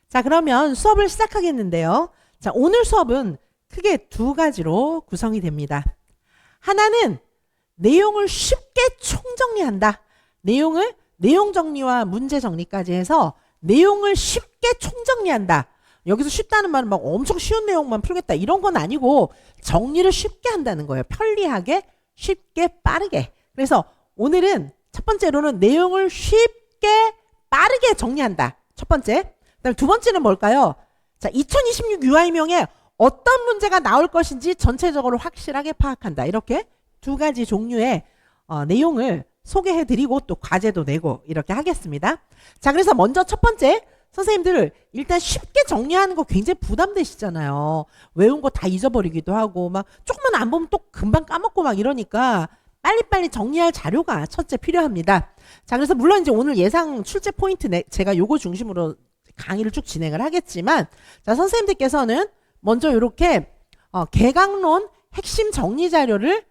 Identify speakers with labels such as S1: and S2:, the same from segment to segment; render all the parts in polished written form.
S1: 자, 그러면 수업을 시작하겠는데요. 자, 오늘 수업은 크게 두 가지로 구성이 됩니다. 하나는 내용을 쉽게 총정리한다. 내용 정리와 문제 정리까지 해서 내용을 쉽게 총정리한다. 여기서 쉽다는 말은 막 엄청 쉬운 내용만 풀겠다 이런 건 아니고 정리를 쉽게 한다는 거예요. 편리하게, 쉽게, 빠르게. 그래서 오늘은 첫 번째로는 내용을 쉽게, 빠르게 정리한다. 첫 번째. 그다음 두 번째는 뭘까요? 자, 2026 UI명에 어떤 문제가 나올 것인지 전체적으로 확실하게 파악한다. 이렇게 두 가지 종류의 내용을 소개해드리고 또 과제도 내고 이렇게 하겠습니다. 자, 그래서 먼저 첫 번째, 선생님들 일단 쉽게 정리하는 거 굉장히 부담되시잖아요. 외운 거 다 잊어버리기도 하고 막 조금만 안 보면 또 금방 까먹고 막 이러니까 빨리빨리 정리할 자료가 첫째 필요합니다. 자, 그래서 물론 이제 오늘 예상 출제 포인트 제가 요거 중심으로 강의를 쭉 진행을 하겠지만, 자, 선생님들께서는 먼저 이렇게 개강론 핵심 정리 자료를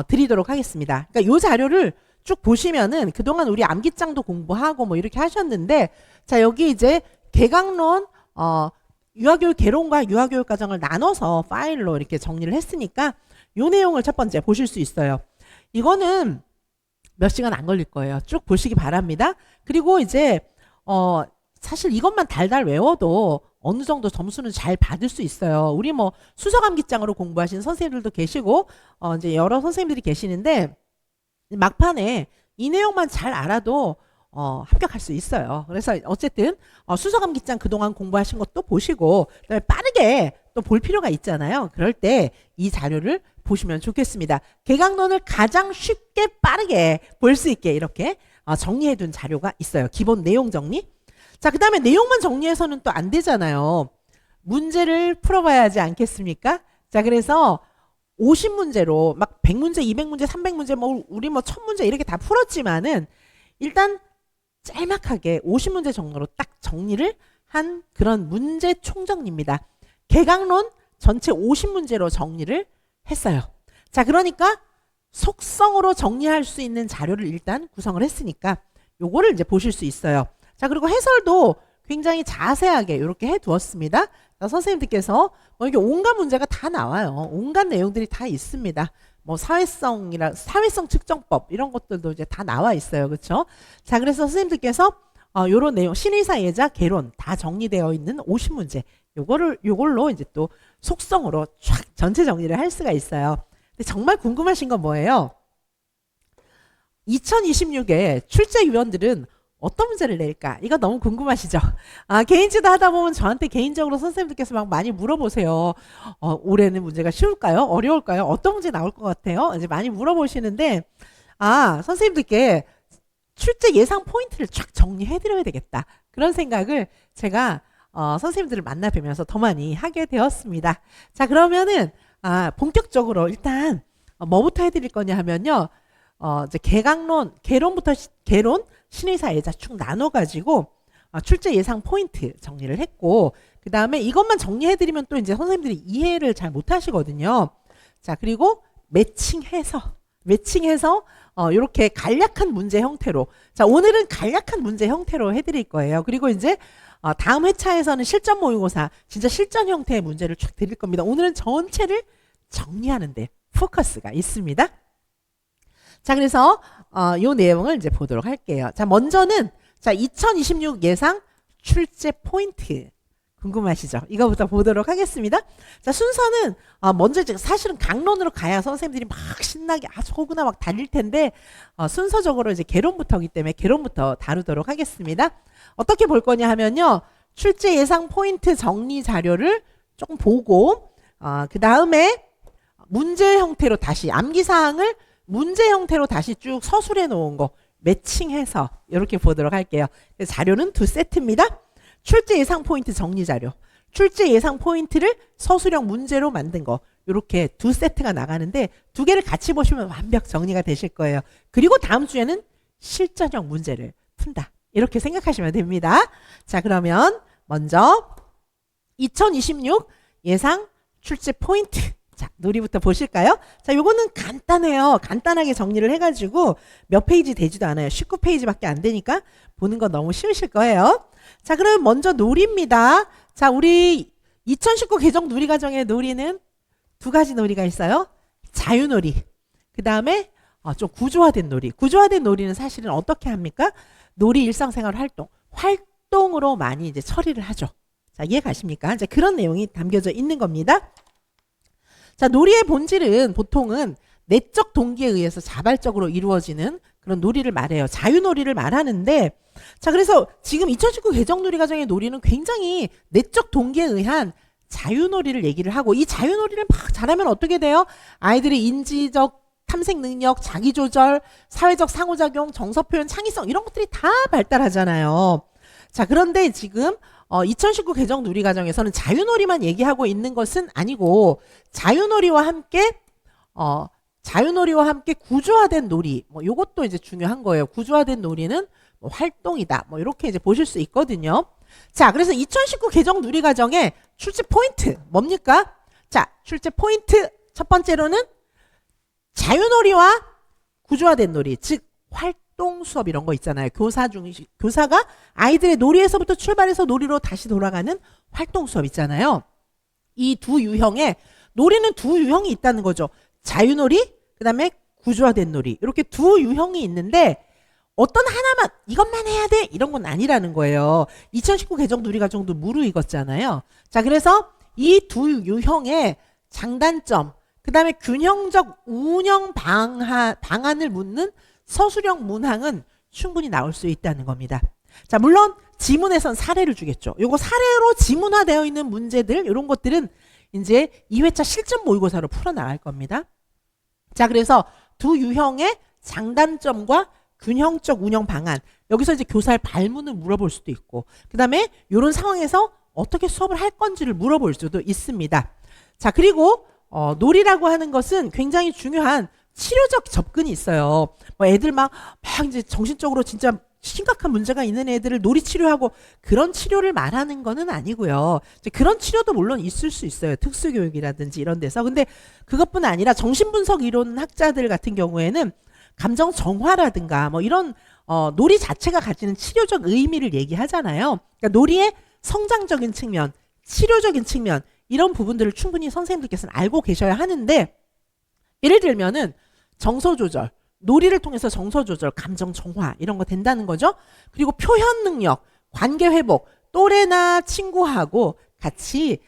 S1: 드리도록 하겠습니다. 그러니까 요 자료를 쭉 보시면은 그동안 우리 암기장도 공부하고 뭐 이렇게 하셨는데, 자, 여기 이제 개강론 유아교육 개론과 유아교육 과정을 나눠서 파일로 이렇게 정리를 했으니까 요 내용을 첫 번째 보실 수 있어요. 이거는 몇 시간 안 걸릴 거예요. 쭉 보시기 바랍니다. 그리고 이제 사실 이것만 달달 외워도 어느 정도 점수는 잘 받을 수 있어요. 우리 뭐 수석암기장으로 공부하시는 선생님들도 계시고 이제 여러 선생님들이 계시는데 막판에 이 내용만 잘 알아도 합격할 수 있어요. 그래서 어쨌든 수석암기장 그동안 공부하신 것도 보시고 그다음에 빠르게 또 볼 필요가 있잖아요. 그럴 때 이 자료를 보시면 좋겠습니다. 개강론을 가장 쉽게 빠르게 볼 수 있게 이렇게 정리해 둔 자료가 있어요. 기본 내용 정리. 자, 그 다음에 내용만 정리해서는 또 안 되잖아요. 문제를 풀어봐야 하지 않겠습니까? 자, 그래서 50문제로 막 100문제, 200문제, 300문제, 뭐 우리 뭐 1000문제 이렇게 다 풀었지만은 일단 짤막하게 50문제 정도로 딱 정리를 한 그런 문제 총정리입니다. 개강론 전체 50문제로 정리를 했어요. 자, 그러니까 속성으로 정리할 수 있는 자료를 일단 구성을 했으니까 요거를 이제 보실 수 있어요. 자, 그리고 해설도 굉장히 자세하게 이렇게 해두었습니다. 자, 선생님들께서 뭐 이게 온갖 문제가 다 나와요. 온갖 내용들이 다 있습니다. 뭐 사회성 측정법 이런 것들도 이제 다 나와 있어요. 그렇죠? 자, 그래서 선생님들께서 요런 내용 신의사 예자 개론 다 정리되어 있는 50문제 요걸로 이제 또 속성으로 쫙 전체 정리를 할 수가 있어요. 근데 정말 궁금하신 건 뭐예요? 2026에 출제위원들은 어떤 문제를 낼까? 이거 너무 궁금하시죠? 개인지도 하다 보면 저한테 개인적으로 선생님들께서 막 많이 물어보세요. 올해는 문제가 쉬울까요? 어려울까요? 어떤 문제 나올 것 같아요? 이제 많이 물어보시는데, 선생님들께 출제 예상 포인트를 쫙 정리해드려야 되겠다. 그런 생각을 제가 선생님들을 만나 뵈면서 더 많이 하게 되었습니다. 자, 그러면은 본격적으로 일단 뭐부터 해드릴 거냐 하면요. 이제 개론부터 개론, 신의사 예자 쭉 나눠가지고 출제 예상 포인트 정리를 했고, 그 다음에 이것만 정리해드리면 또 이제 선생님들이 이해를 잘 못하시거든요. 자, 그리고 매칭해서 이렇게 간략한 문제 형태로, 자, 오늘은 간략한 문제 형태로 해드릴 거예요. 그리고 이제 다음 회차에서는 실전 모의고사 진짜 실전 형태의 문제를 쭉 드릴 겁니다. 오늘은 전체를 정리하는데 포커스가 있습니다. 자, 그래서 요 내용을 이제 보도록 할게요. 자, 먼저는 2026 예상 출제 포인트 궁금하시죠? 이거부터 보도록 하겠습니다. 자, 순서는 먼저 사실은 강론으로 가야 선생님들이 막 신나게 아주 호구나 막 달릴 텐데 순서적으로 이제 개론부터이기 때문에 개론부터 다루도록 하겠습니다. 어떻게 볼 거냐 하면요. 출제 예상 포인트 정리 자료를 조금 보고 그 다음에 문제 형태로 다시 암기사항을 문제 형태로 다시 쭉 서술해 놓은 거 매칭해서 이렇게 보도록 할게요. 자료는 두 세트입니다. 출제 예상 포인트 정리 자료, 출제 예상 포인트를 서술형 문제로 만든 거 이렇게 두 세트가 나가는데 두 개를 같이 보시면 완벽 정리가 되실 거예요. 그리고 다음 주에는 실전형 문제를 푼다. 이렇게 생각하시면 됩니다. 자, 그러면 먼저 2026 예상 출제 포인트. 자, 놀이부터 보실까요? 자, 요거는 간단해요. 간단하게 정리를 해가지고 몇 페이지 되지도 않아요. 19페이지밖에 안 되니까 보는 거 너무 쉬우실 거예요. 자, 그럼 먼저 놀이입니다. 자, 우리 2019 개정 놀이과정의 놀이는 두 가지 놀이가 있어요. 자유놀이. 그 다음에 좀 구조화된 놀이. 구조화된 놀이는 사실은 어떻게 합니까? 놀이 일상생활 활동으로 많이 이제 처리를 하죠. 자, 이해 가십니까? 이제 그런 내용이 담겨져 있는 겁니다. 자, 놀이의 본질은 보통은 내적 동기에 의해서 자발적으로 이루어지는 그런 놀이를 말해요. 자유놀이를 말하는데, 자, 그래서 지금 2019 개정놀이과정의 놀이는 굉장히 내적 동기에 의한 자유놀이를 얘기를 하고, 이 자유놀이를 막 잘하면 어떻게 돼요? 아이들의 인지적 탐색 능력, 자기조절, 사회적 상호작용, 정서표현, 창의성 이런 것들이 다 발달하잖아요. 자, 그런데 지금 2019 개정 놀이과정에서는 자유놀이만 얘기하고 있는 것은 아니고 자유놀이와 함께 구조화된 놀이, 뭐 요것도 이제 중요한 거예요. 구조화된 놀이는 뭐 활동이다. 뭐 이렇게 이제 보실 수 있거든요. 자, 그래서 2019 개정 놀이과정의 출제 포인트 뭡니까? 자, 출제 포인트 첫 번째로는 자유놀이와 구조화된 놀이, 즉 활동 수업 이런 거 있잖아요. 교사가 아이들의 놀이에서부터 출발해서 놀이로 다시 돌아가는 활동 수업 있잖아요. 이 두 유형의 놀이는 두 유형이 있다는 거죠. 자유놀이, 그 다음에 구조화된 놀이. 이렇게 두 유형이 있는데 어떤 하나만 이것만 해야 돼 이런 건 아니라는 거예요. 2019 개정 놀이과정도 무르익었잖아요. 자, 그래서 이 두 유형의 장단점, 그 다음에 균형적 운영 방안을 묻는 서술형 문항은 충분히 나올 수 있다는 겁니다. 자, 물론 지문에선 사례를 주겠죠. 요거 사례로 지문화되어 있는 문제들 이런 것들은 이제 2회차 실전 모의고사로 풀어나갈 겁니다. 자, 그래서 두 유형의 장단점과 균형적 운영 방안, 여기서 이제 교사의 발문을 물어볼 수도 있고, 그 다음에 이런 상황에서 어떻게 수업을 할 건지를 물어볼 수도 있습니다. 자, 그리고 놀이라고 하는 것은 굉장히 중요한 치료적 접근이 있어요. 뭐 애들 막 이제 정신적으로 진짜 심각한 문제가 있는 애들을 놀이 치료하고 그런 치료를 말하는 거는 아니고요. 그런 치료도 물론 있을 수 있어요. 특수교육이라든지 이런 데서. 근데 그것뿐 아니라 정신분석 이론 학자들 같은 경우에는 감정 정화라든가 뭐 이런 놀이 자체가 가지는 치료적 의미를 얘기하잖아요. 그러니까 놀이의 성장적인 측면, 치료적인 측면 이런 부분들을 충분히 선생님들께서는 알고 계셔야 하는데, 예를 들면은 정서 조절, 놀이를 통해서 정서 조절, 감정 정화 이런 거 된다는 거죠. 그리고 표현 능력, 관계 회복, 또래나 친구하고 같이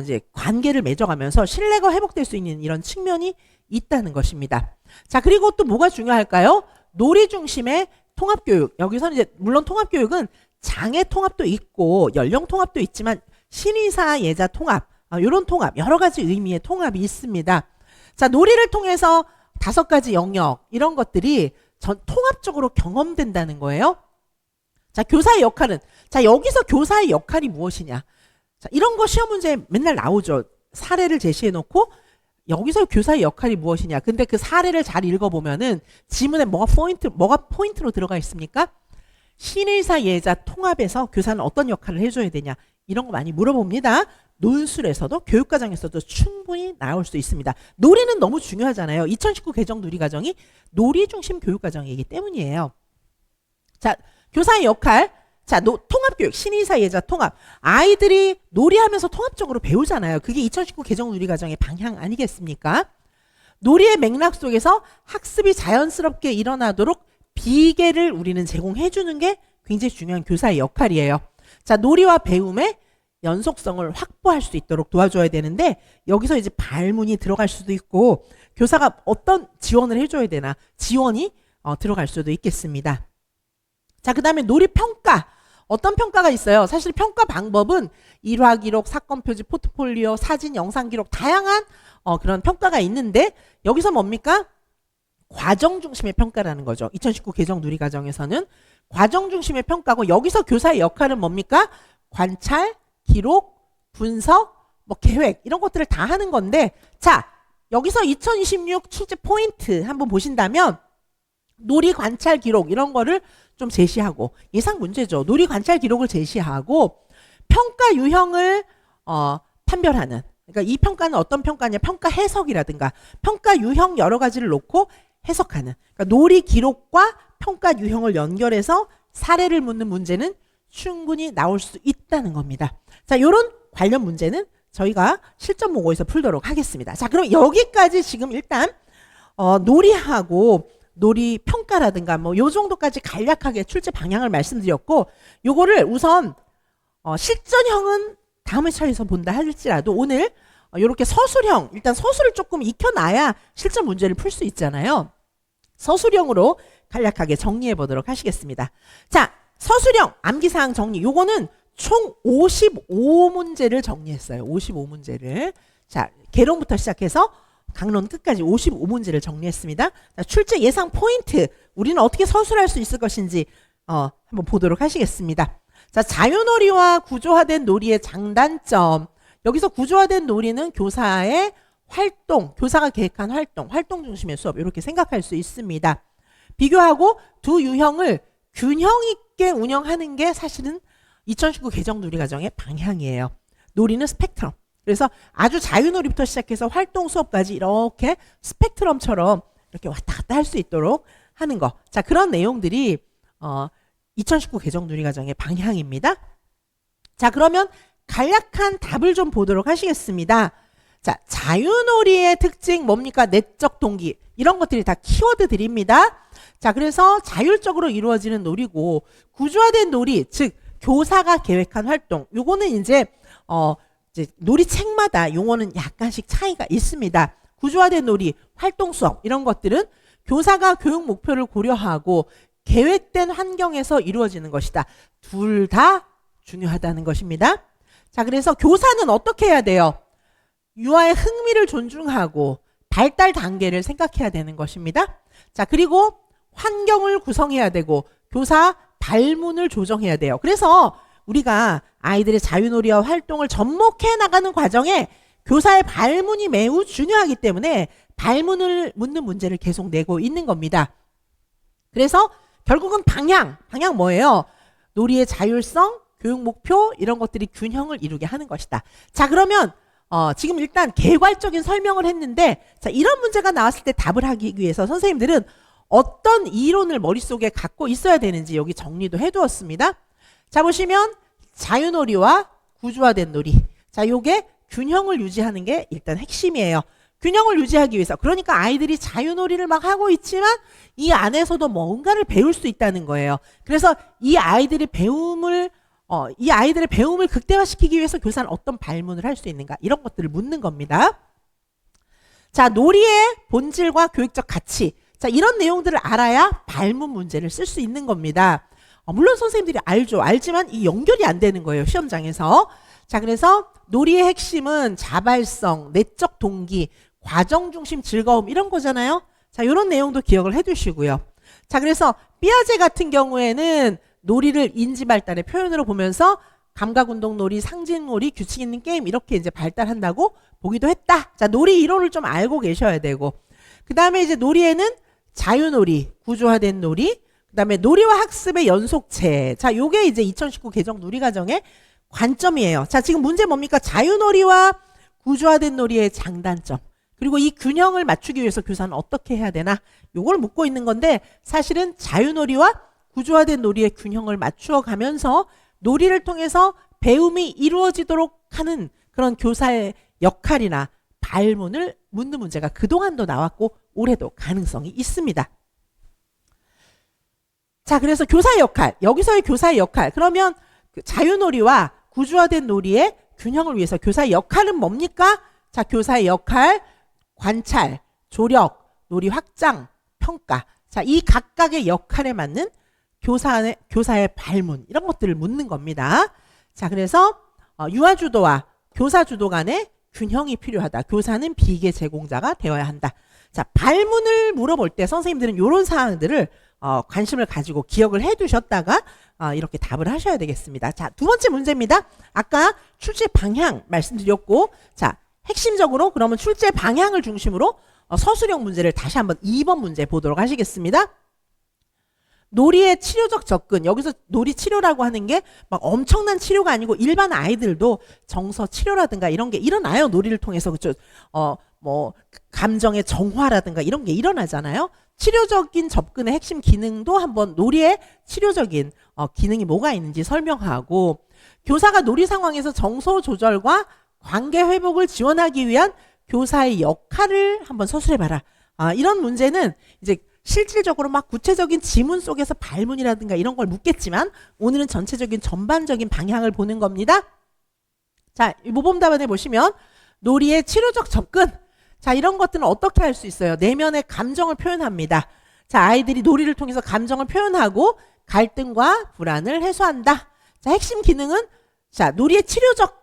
S1: 이제 관계를 맺어가면서 신뢰가 회복될 수 있는 이런 측면이 있다는 것입니다. 자, 그리고 또 뭐가 중요할까요? 놀이 중심의 통합교육. 여기서는 이제 물론 통합교육은 장애 통합도 있고 연령 통합도 있지만 신의사 예자 통합, 이런 통합, 여러 가지 의미의 통합이 있습니다. 자, 놀이를 통해서 5가지 영역 이런 것들이 통합적으로 경험된다는 거예요. 자, 교사의 역할은, 자, 여기서 교사의 역할이 무엇이냐? 자, 이런 거 시험 문제에 맨날 나오죠. 사례를 제시해 놓고 여기서 교사의 역할이 무엇이냐? 근데 그 사례를 잘 읽어보면은 지문에 뭐가 포인트로 들어가 있습니까? 신의사 예자 통합에서 교사는 어떤 역할을 해줘야 되냐? 이런 거 많이 물어봅니다. 논술에서도 교육과정에서도 충분히 나올 수 있습니다. 놀이는 너무 중요하잖아요. 2019 개정 놀이과정이 놀이 중심 교육과정이기 때문이에요. 자, 교사의 역할. 자, 통합교육, 신의사 예자 통합. 아이들이 놀이하면서 통합적으로 배우잖아요. 그게 2019 개정 놀이과정의 방향 아니겠습니까? 놀이의 맥락 속에서 학습이 자연스럽게 일어나도록 비계를 우리는 제공해 주는 게 굉장히 중요한 교사의 역할이에요. 자, 놀이와 배움의 연속성을 확보할 수 있도록 도와줘야 되는데, 여기서 이제 발문이 들어갈 수도 있고 교사가 어떤 지원을 해줘야 되나, 지원이 들어갈 수도 있겠습니다. 자, 그 다음에 놀이 평가. 어떤 평가가 있어요? 사실 평가 방법은 일화 기록, 사건 표지, 포트폴리오, 사진, 영상 기록, 다양한 그런 평가가 있는데, 여기서 뭡니까? 과정 중심의 평가라는 거죠. 2019 개정 놀이과정에서는 과정 중심의 평가고, 여기서 교사의 역할은 뭡니까? 관찰, 기록, 분석, 뭐 계획 이런 것들을 다 하는 건데, 자, 여기서 2026 출제 포인트 한번 보신다면 놀이 관찰 기록 이런 거를 좀 제시하고, 예상 문제죠. 놀이 관찰 기록을 제시하고 평가 유형을 판별하는, 그러니까 이 평가는 어떤 평가냐, 평가 해석이라든가 평가 유형 여러 가지를 놓고 해석하는, 그러니까 놀이 기록과 평가 유형을 연결해서 사례를 묻는 문제는 충분히 나올 수 있다는 겁니다. 자, 요런 관련 문제는 저희가 실전 모고에서 풀도록 하겠습니다. 자, 그럼 여기까지 지금 일단 놀이하고 놀이 평가라든가 뭐 요 정도까지 간략하게 출제 방향을 말씀드렸고, 요거를 우선 실전형은 다음 회차에서 본다 할지라도 오늘 요렇게 서술형, 일단 서술을 조금 익혀놔야 실전 문제를 풀 수 있잖아요. 서술형으로 간략하게 정리해 보도록 하시겠습니다. 자, 서술형 암기사항 정리. 요거는 총 55문제를 정리했어요. 55문제를. 자, 개론부터 시작해서 강론 끝까지 55문제를 정리했습니다. 자, 출제 예상 포인트. 우리는 어떻게 서술할 수 있을 것인지 한번 보도록 하시겠습니다. 자, 자유놀이와 구조화된 놀이의 장단점. 여기서 구조화된 놀이는 교사의 활동, 교사가 계획한 활동 중심의 수업 이렇게 생각할 수 있습니다. 비교하고 두 유형을 균형 있게 운영하는 게 사실은 2019 개정 놀이과정의 방향이에요. 놀이는 스펙트럼. 그래서 아주 자유놀이부터 시작해서 활동 수업까지 이렇게 스펙트럼처럼 이렇게 왔다 갔다 할 수 있도록 하는 거. 자, 그런 내용들이 2019 개정 놀이과정의 방향입니다. 자, 그러면 간략한 답을 좀 보도록 하시겠습니다. 자, 자유놀이의 특징 뭡니까? 내적 동기. 이런 것들이 다 키워드들입니다. 자, 그래서 자율적으로 이루어지는 놀이고, 구조화된 놀이, 즉 교사가 계획한 활동. 요거는 이제 놀이책마다 용어는 약간씩 차이가 있습니다. 구조화된 놀이, 활동 수업 이런 것들은 교사가 교육 목표를 고려하고 계획된 환경에서 이루어지는 것이다. 둘 다 중요하다는 것입니다. 자, 그래서 교사는 어떻게 해야 돼요? 유아의 흥미를 존중하고 발달 단계를 생각해야 되는 것입니다. 자, 그리고 환경을 구성해야 되고 교사 발문을 조정해야 돼요. 그래서 우리가 아이들의 자유놀이와 활동을 접목해 나가는 과정에 교사의 발문이 매우 중요하기 때문에 발문을 묻는 문제를 계속 내고 있는 겁니다. 그래서 결국은 방향 뭐예요? 놀이의 자율성, 교육 목표 이런 것들이 균형을 이루게 하는 것이다. 자, 그러면 지금 일단 개괄적인 설명을 했는데, 자, 이런 문제가 나왔을 때 답을 하기 위해서 선생님들은 어떤 이론을 머릿속에 갖고 있어야 되는지 여기 정리도 해두었습니다. 자, 보시면 자유놀이와 구조화된 놀이. 자, 요게 균형을 유지하는 게 일단 핵심이에요. 균형을 유지하기 위해서. 그러니까 아이들이 자유놀이를 막 하고 있지만 이 안에서도 뭔가를 배울 수 있다는 거예요. 그래서 이 아이들의 배움을 극대화시키기 위해서 교사는 어떤 발문을 할 수 있는가, 이런 것들을 묻는 겁니다. 자, 놀이의 본질과 교육적 가치. 자, 이런 내용들을 알아야 발문 문제를 쓸 수 있는 겁니다. 물론 선생님들이 알지만 이 연결이 안 되는 거예요, 시험장에서. 자, 그래서 놀이의 핵심은 자발성, 내적 동기, 과정 중심 즐거움 이런 거잖아요. 자, 이런 내용도 기억을 해두시고요. 자, 그래서 삐아제 같은 경우에는 놀이를 인지 발달의 표현으로 보면서 감각운동 놀이, 상징놀이, 규칙 있는 게임 이렇게 이제 발달한다고 보기도 했다. 자, 놀이 이론을 좀 알고 계셔야 되고, 그 다음에 이제 놀이에는 자유놀이, 구조화된 놀이, 그 다음에 놀이와 학습의 연속체. 자, 요게 이제 2019 개정 놀이과정의 관점이에요. 자, 지금 문제 뭡니까? 자유놀이와 구조화된 놀이의 장단점. 그리고 이 균형을 맞추기 위해서 교사는 어떻게 해야 되나? 요걸 묻고 있는 건데, 사실은 자유놀이와 구조화된 놀이의 균형을 맞추어 가면서 놀이를 통해서 배움이 이루어지도록 하는 그런 교사의 역할이나 발문을 묻는 문제가 그동안도 나왔고 올해도 가능성이 있습니다. 자, 그래서 교사의 역할, 여기서의 교사의 역할. 그러면 자유놀이와 구조화된 놀이의 균형을 위해서 교사의 역할은 뭡니까? 자, 교사의 역할, 관찰, 조력, 놀이 확장, 평가. 자, 이 각각의 역할에 맞는 교사의 발문 이런 것들을 묻는 겁니다. 자, 그래서 유아주도와 교사주도 간의 균형이 필요하다. 교사는 비계 제공자가 되어야 한다. 자, 발문을 물어볼 때 선생님들은 이런 사항들을 관심을 가지고 기억을 해두셨다가 이렇게 답을 하셔야 되겠습니다. 자, 두 번째 문제입니다. 아까 출제 방향 말씀드렸고, 자, 핵심적으로 그러면 출제 방향을 중심으로 서술형 문제를 다시 한번 2번 문제 보도록 하시겠습니다. 놀이의 치료적 접근. 여기서 놀이 치료라고 하는 게 막 엄청난 치료가 아니고 일반 아이들도 정서 치료라든가 이런 게 일어나요. 놀이를 통해서. 그쵸? 뭐 감정의 정화라든가 이런 게 일어나잖아요. 치료적인 접근의 핵심 기능도 한번 놀이의 치료적인 기능이 뭐가 있는지 설명하고, 교사가 놀이 상황에서 정서 조절과 관계 회복을 지원하기 위한 교사의 역할을 한번 서술해봐라. 이런 문제는 이제 실질적으로 막 구체적인 지문 속에서 발문이라든가 이런 걸 묻겠지만, 오늘은 전체적인 전반적인 방향을 보는 겁니다. 자, 이 모범 답안에 보시면 놀이의 치료적 접근. 자, 이런 것들은 어떻게 할 수 있어요? 내면의 감정을 표현합니다. 자, 아이들이 놀이를 통해서 감정을 표현하고 갈등과 불안을 해소한다. 자, 핵심 기능은, 자, 놀이의 치료적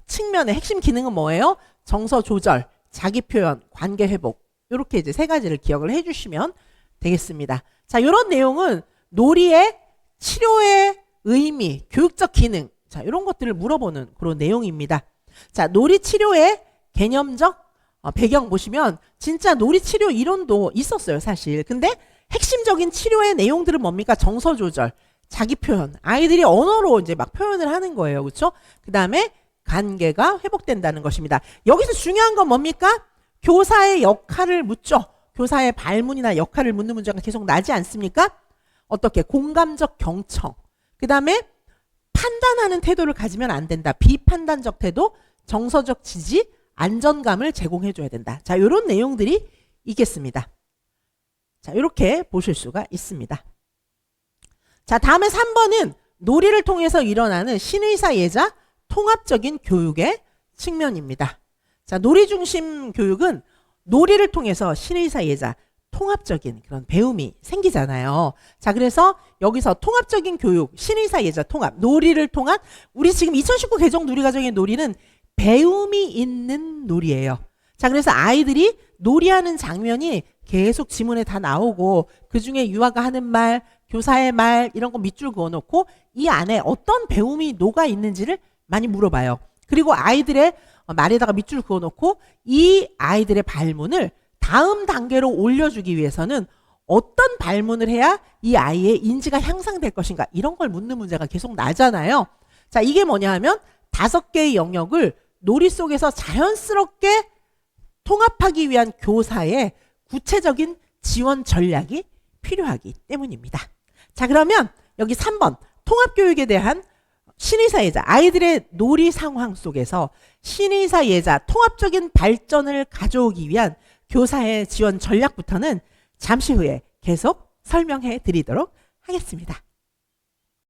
S1: 측면의 핵심 기능은 뭐예요? 정서 조절, 자기 표현, 관계 회복. 이렇게 이제 세 가지를 기억을 해주시면 되겠습니다. 자, 이런 내용은 놀이의 치료의 의미, 교육적 기능, 자, 이런 것들을 물어보는 그런 내용입니다. 자, 놀이 치료의 개념적 배경 보시면 진짜 놀이 치료 이론도 있었어요, 사실. 근데 핵심적인 치료의 내용들은 뭡니까? 정서 조절, 자기 표현. 아이들이 언어로 이제 막 표현을 하는 거예요. 그렇죠? 그다음에 관계가 회복된다는 것입니다. 여기서 중요한 건 뭡니까? 교사의 역할을 묻죠. 교사의 발문이나 역할을 묻는 문제가 계속 나지 않습니까? 어떻게? 공감적 경청. 그다음에 판단하는 태도를 가지면 안 된다. 비판단적 태도, 정서적 지지, 안전감을 제공해줘야 된다. 자, 이런 내용들이 있겠습니다. 자, 이렇게 보실 수가 있습니다. 자, 다음에 3번은 놀이를 통해서 일어나는 신의사 예자 통합적인 교육의 측면입니다. 자, 놀이 중심 교육은 놀이를 통해서 신의사 예자 통합적인 그런 배움이 생기잖아요. 자, 그래서 여기서 통합적인 교육, 신의사 예자 통합, 놀이를 통한, 우리 지금 2019 개정 누리과정의 놀이는 배움이 있는 놀이예요. 자, 그래서 아이들이 놀이하는 장면이 계속 지문에 다 나오고, 그 중에 유아가 하는 말, 교사의 말, 이런 거 밑줄 그어놓고 이 안에 어떤 배움이 녹아 있는지를 많이 물어봐요. 그리고 아이들의 말에다가 밑줄 그어놓고 이 아이들의 발문을 다음 단계로 올려주기 위해서는 어떤 발문을 해야 이 아이의 인지가 향상될 것인가, 이런 걸 묻는 문제가 계속 나잖아요. 자, 이게 뭐냐 하면 5개의 영역을 놀이 속에서 자연스럽게 통합하기 위한 교사의 구체적인 지원 전략이 필요하기 때문입니다. 자, 그러면 여기 3번 통합교육에 대한 신의사 예자, 아이들의 놀이 상황 속에서 신의사 예자 통합적인 발전을 가져오기 위한 교사의 지원 전략부터는 잠시 후에 계속 설명해 드리도록 하겠습니다.